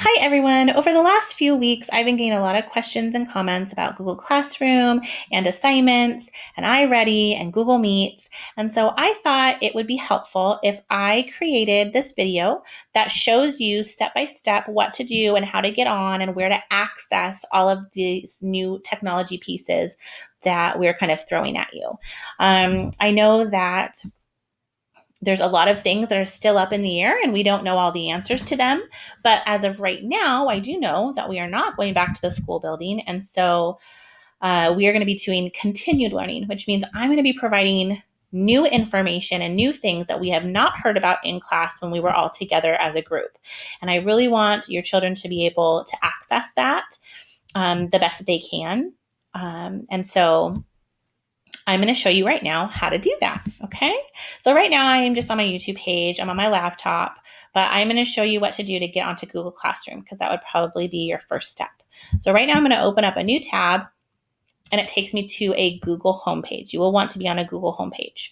Hi, everyone. Over the last few weeks, I've been getting a lot of questions and comments about Google Classroom and assignments and iReady and Google Meets. And so I thought it would be helpful if I created this video that shows you step by step what to do and how to get on and where to access all of these new technology pieces that we're kind of throwing at you. I know that there's a lot of things that are still up in the air and we don't know all the answers to them. But as of right now, I do know that we are not going back to the school building. And so we are going to be doing continued learning, which means I'm going to be providing new information and new things that we have not heard about in class when we were all together as a group. And I really want your children to be able to access that the best that they can. And so I'm going to show you right now how to do that. Okay. So right now I'm just on my YouTube page. I'm on my laptop, but I'm going to show you what to do to get onto Google Classroom because that would probably be your first step. So right now I'm going to open up a new tab and it takes me to a Google homepage. You will want to be on a Google homepage.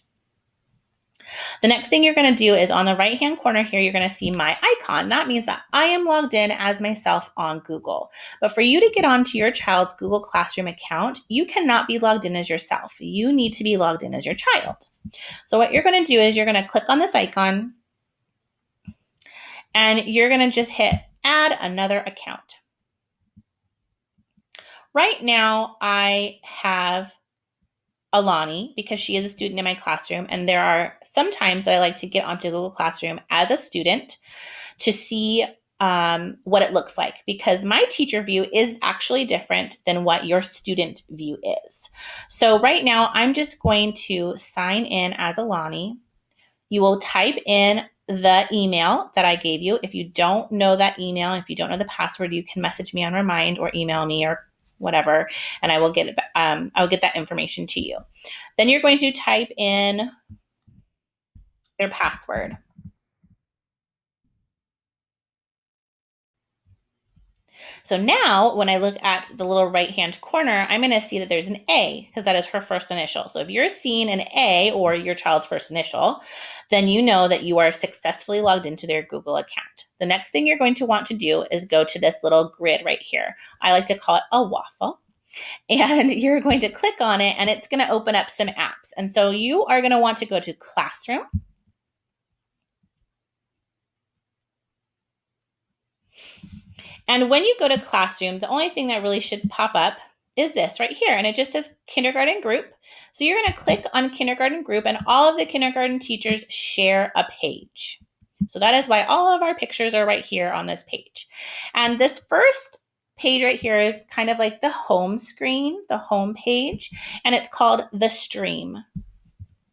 The next thing you're going to do is on the right-hand corner here, you're going to see my icon. That means that I am logged in as myself on Google. But for you to get onto your child's Google Classroom account, you cannot be logged in as yourself. You need to be logged in as your child. So what you're going to do is you're going to click on this icon and you're going to just hit add another account. Right now, I have Alani because she is a student in my classroom, and there are some times that I like to get onto Google Classroom as a student to see what it looks like because my teacher view is actually different than what your student view is. So right now, I'm just going to sign in as Alani. You will type in the email that I gave you. If you don't know that email, if you don't know the password, you can message me on Remind or email me or whatever, and I will get that information to you. Then you're going to type in their password. So now when I look at the little right-hand corner, I'm going to see that there's an A because that is her first initial. So if you're seeing an A or your child's first initial, then you know that you are successfully logged into their Google account. The next thing you're going to want to do is go to this little grid right here. I like to call it a waffle. And you're going to click on it and it's going to open up some apps. And so you are going to want to go to Classroom. And when you go to Classroom, the only thing that really should pop up is this right here. And it just says kindergarten group. So you're going to click on kindergarten group and all of the kindergarten teachers share a page. So that is why all of our pictures are right here on this page. And this first page right here is kind of like the home screen, the home page, and it's called the stream.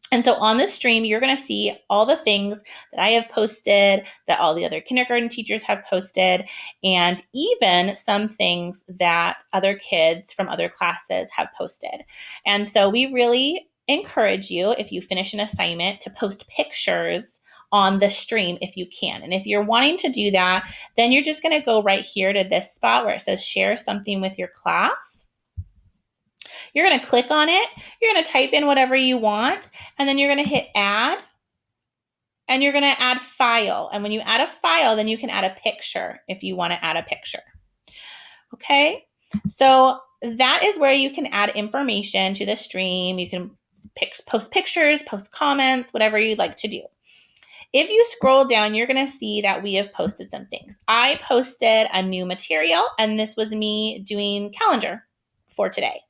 And so on the stream, you're going to see all the things that I have posted, that all the other kindergarten teachers have posted, and even some things that other kids from other classes have posted. And so we really encourage you, if you finish an assignment, to post pictures on the stream if you can. And if you're wanting to do that, then you're just going to go right here to this spot where it says share something with your class. You're going to click on it. You're going to type in whatever you want, and then you're going to hit add, and you're going to add file. And when you add a file, then you can add a picture if you want to add a picture. Okay, so that is where you can add information to the stream. You can post pictures, post comments, whatever you'd like to do. If you scroll down, you're going to see that we have posted some things. I posted a new material, and this was me doing calendar for today.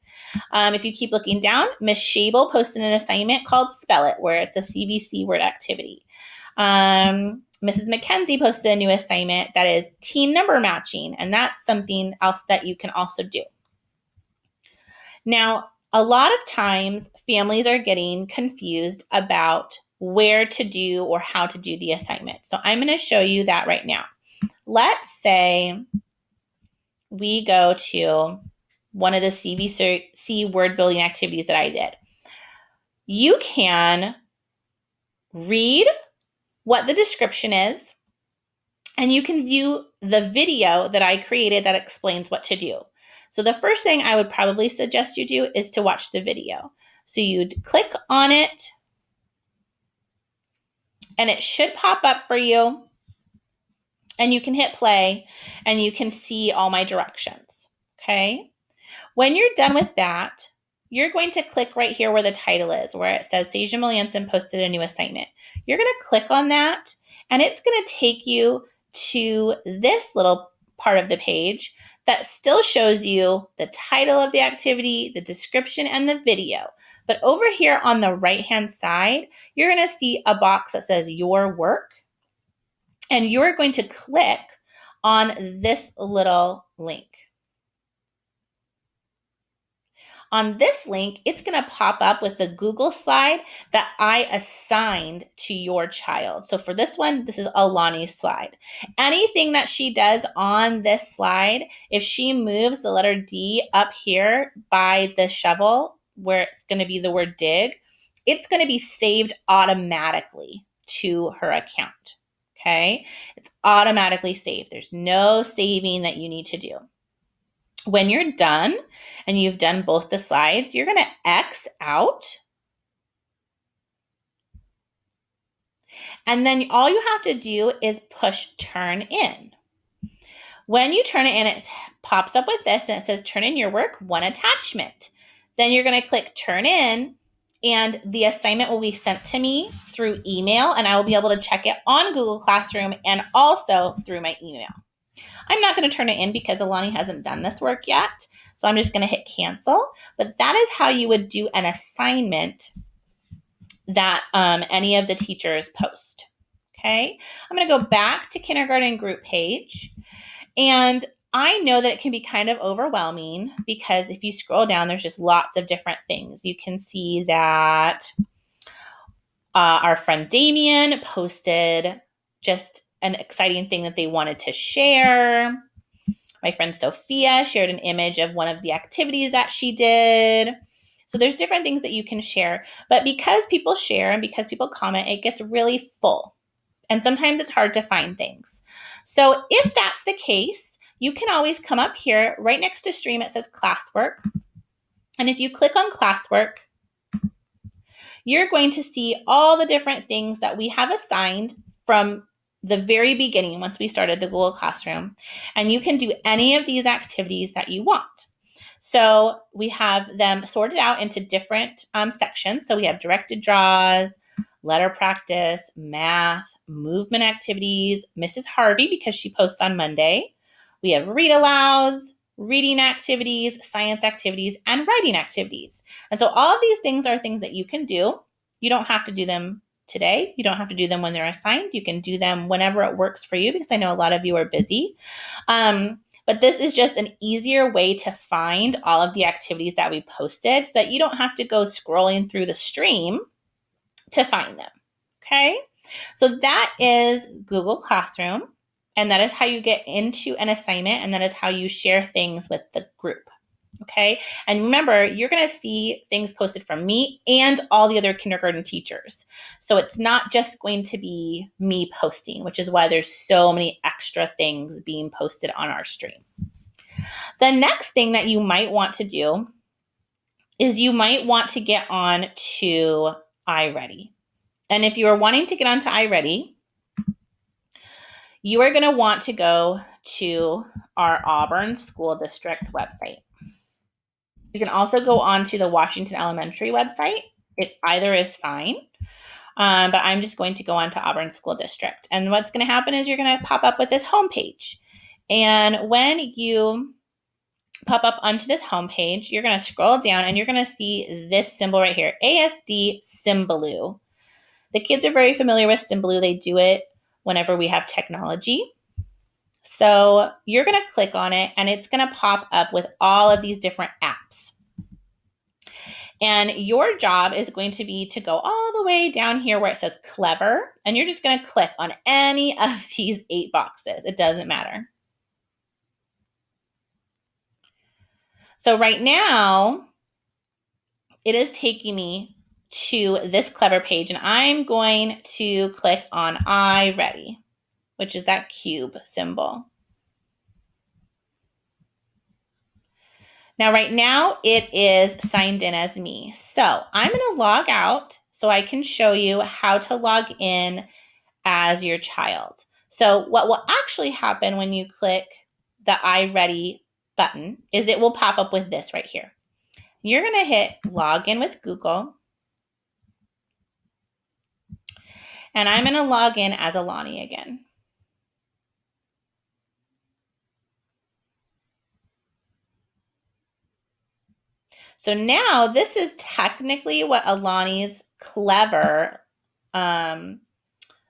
If you keep looking down, Miss Shable posted an assignment called Spell It, where it's a CVC word activity. Mrs. McKenzie posted a new assignment that is teen number matching, and that's something else that you can also do. Now, a lot of times families are getting confused about where to do or how to do the assignment. So I'm going to show you that right now. Let's say we go to one of the CVC word building activities that I did. You can read what the description is, and you can view the video that I created that explains what to do. So the first thing I would probably suggest you do is to watch the video. So you'd click on it, and it should pop up for you. And you can hit play and you can see all my directions. Okay. When you're done with that, you're going to click right here where the title is, where it says Seja Melianson posted a new assignment. You're going to click on that, and it's going to take you to this little part of the page that still shows you the title of the activity, the description, and the video. But over here on the right-hand side, you're going to see a box that says Your Work, and you're going to click on this little link. On this link, it's going to pop up with the Google slide that I assigned to your child. So for this one, this is Alani's slide. Anything that she does on this slide, if she moves the letter D up here by the shovel, where it's going to be the word dig, it's going to be saved automatically to her account. Okay? It's automatically saved. There's no saving that you need to do. When you're done and you've done both the slides, you're going to X out. And then all you have to do is push turn in. When you turn it in, it pops up with this and it says turn in your work, one attachment. Then you're going to click turn in and the assignment will be sent to me through email and I will be able to check it on Google Classroom and also through my email. I'm not going to turn it in because Alani hasn't done this work yet. So I'm just going to hit cancel. But that is how you would do an assignment that any of the teachers post. Okay. I'm going to go back to kindergarten group page. And I know that it can be kind of overwhelming because if you scroll down, there's just lots of different things. You can see that our friend Damien posted just an exciting thing that they wanted to share. My friend Sophia shared an image of one of the activities that she did. So there's different things that you can share. But because people share and because people comment, it gets really full. And sometimes it's hard to find things. So if that's the case, you can always come up here right next to stream. It says classwork. And if you click on classwork, you're going to see all the different things that we have assigned from the very beginning once we started the Google Classroom. And you can do any of these activities that you want. So we have them sorted out into different sections. So we have directed draws, letter practice, math, movement activities, Mrs. Harvey because she posts on Monday. We have read alouds, reading activities, science activities, and writing activities. And so all of these things are things that you can do. You don't have to do them today. You don't have to do them when they're assigned. You can do them whenever it works for you because I know a lot of you are busy. But this is just an easier way to find all of the activities that we posted so that you don't have to go scrolling through the stream to find them. Okay? So that is Google Classroom, and that is how you get into an assignment, and that is how you share things with the group. Okay? And remember, you're going to see things posted from me and all the other kindergarten teachers. So it's not just going to be me posting, which is why there's so many extra things being posted on our stream. The next thing that you might want to do is you might want to get on to iReady. And if you are wanting to get onto iReady, you are going to want to go to our Auburn School District website. You can also go on to the Washington Elementary website. Either is fine. But I'm just going to go on to Auburn School District. And what's going to happen is you're going to pop up with this homepage. And when you pop up onto this homepage, you're going to scroll down and you're going to see this symbol right here, ASD Symbaloo. The kids are very familiar with Symbaloo. They do it whenever we have technology. So you're going to click on it and it's going to pop up with all of these different apps. And your job is going to be to go all the way down here where it says Clever, and you're just going to click on any of these 8 boxes. It doesn't matter. So right now, it is taking me to this Clever page, and I'm going to click on iReady, which is that cube symbol. Now, right now, it is signed in as me. So I'm going to log out so I can show you how to log in as your child. So what will actually happen when you click the iReady button is it will pop up with this right here. You're going to hit log in with Google. And I'm going to log in as Alani again. So now this is technically what Alani's clever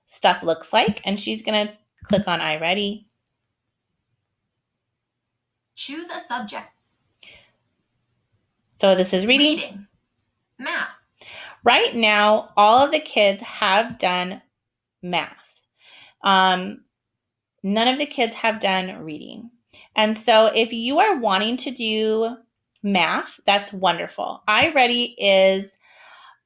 stuff looks like. And she's going to click on iReady. Choose a subject. So this is reading. Math. Right now, all of the kids have done math. None of the kids have done reading. And so if you are wanting to do math, that's wonderful. iReady is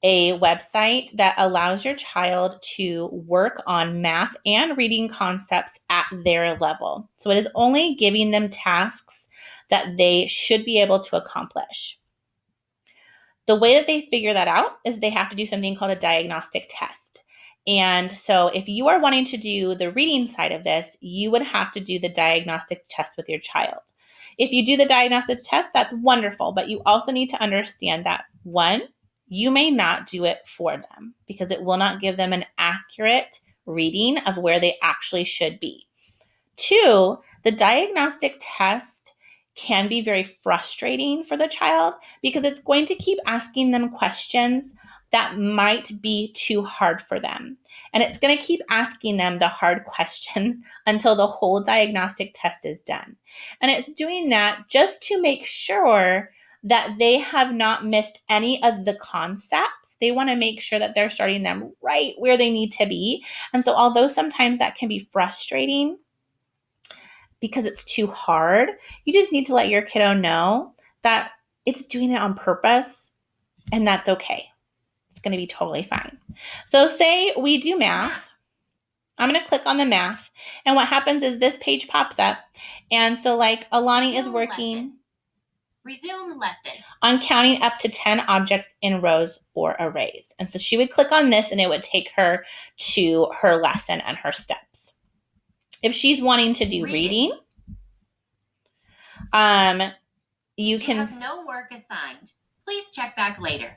a website that allows your child to work on math and reading concepts at their level. So it is only giving them tasks that they should be able to accomplish. The way that they figure that out is they have to do something called a diagnostic test. And so if you are wanting to do the reading side of this, you would have to do the diagnostic test with your child. If you do the diagnostic test, that's wonderful, but you also need to understand that, one, you may not do it for them because it will not give them an accurate reading of where they actually should be. Two, the diagnostic test can be very frustrating for the child because it's going to keep asking them questions that might be too hard for them. And it's going to keep asking them the hard questions until the whole diagnostic test is done. And it's doing that just to make sure that they have not missed any of the concepts. They want to make sure that they're starting them right where they need to be. And so although sometimes that can be frustrating, because it's too hard, you just need to let your kiddo know that it's doing it on purpose and that's okay. It's going to be totally fine. So say we do math. I'm going to click on the math. And what happens is this page pops up. And so like Alani is working Resume lesson on counting up to 10 objects in rows or arrays. And so she would click on this and it would take her to her lesson and her steps. If she's wanting to do reading, you can have no work assigned. Please check back later.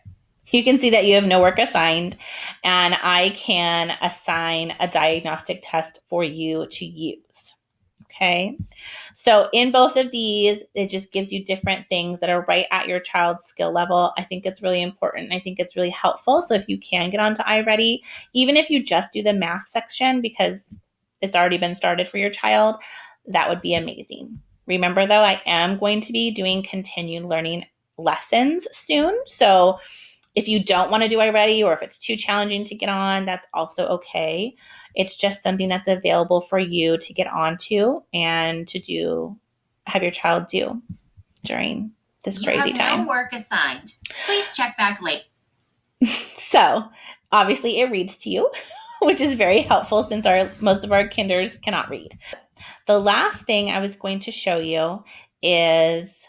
You can see that you have no work assigned, and I can assign a diagnostic test for you to use. Okay. So in both of these, it just gives you different things that are right at your child's skill level. I think it's really important. I think it's really helpful. So if you can get onto iReady, even if you just do the math section because it's already been started for your child, that would be amazing. Remember though, I am going to be doing continued learning lessons soon. So if you don't want to do iReady or if it's too challenging to get on, that's also okay. It's just something that's available for you to get onto and to have your child do during this crazy time. You have no work assigned. Please check back late. So obviously it reads to you, which is very helpful since most of our kinders cannot read. The last thing I was going to show you is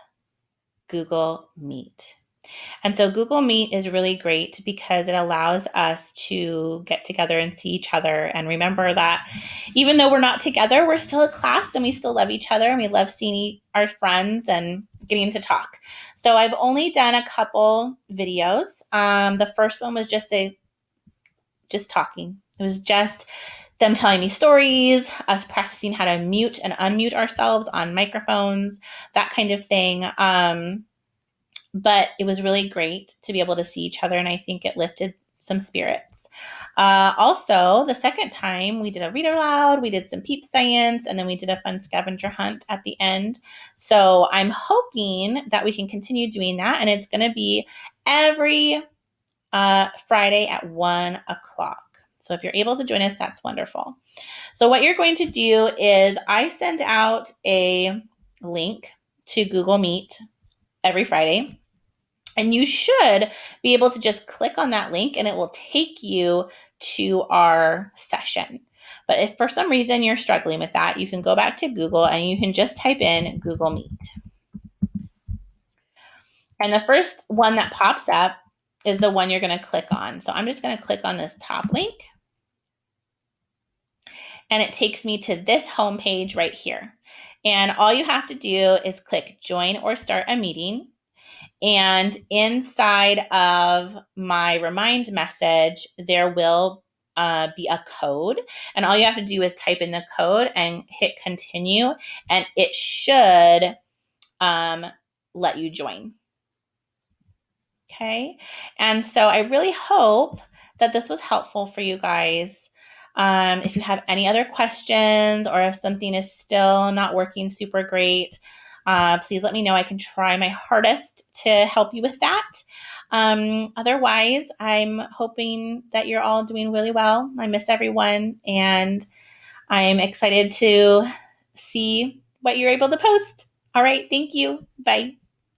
Google Meet. And so Google Meet is really great because it allows us to get together and see each other and remember that even though we're not together, we're still a class and we still love each other and we love seeing our friends and getting to talk. So I've only done a couple videos. The first one was just talking. It was just them telling me stories, us practicing how to mute and unmute ourselves on microphones, that kind of thing. But it was really great to be able to see each other, and I think it lifted some spirits. Also, the second time we did a read aloud, we did some peep science, and then we did a fun scavenger hunt at the end. So I'm hoping that we can continue doing that, and it's going to be every Friday at 1 o'clock. So if you're able to join us, that's wonderful. So what you're going to do is I send out a link to Google Meet every Friday. And you should be able to just click on that link and it will take you to our session. But if for some reason you're struggling with that, you can go back to Google and you can just type in Google Meet. And the first one that pops up is the one you're going to click on. So I'm just going to click on this top link. and it takes me to this home page right here. And all you have to do is click join or start a meeting. And inside of my remind message, there will be a code. And all you have to do is type in the code and hit continue, and it should let you join. Okay. And so I really hope that this was helpful for you guys. If you have any other questions or if something is still not working super great, please let me know. I can try my hardest to help you with that. Otherwise, I'm hoping that you're all doing really well. I miss everyone, and I'm excited to see what you're able to post. All right. Thank you. Bye.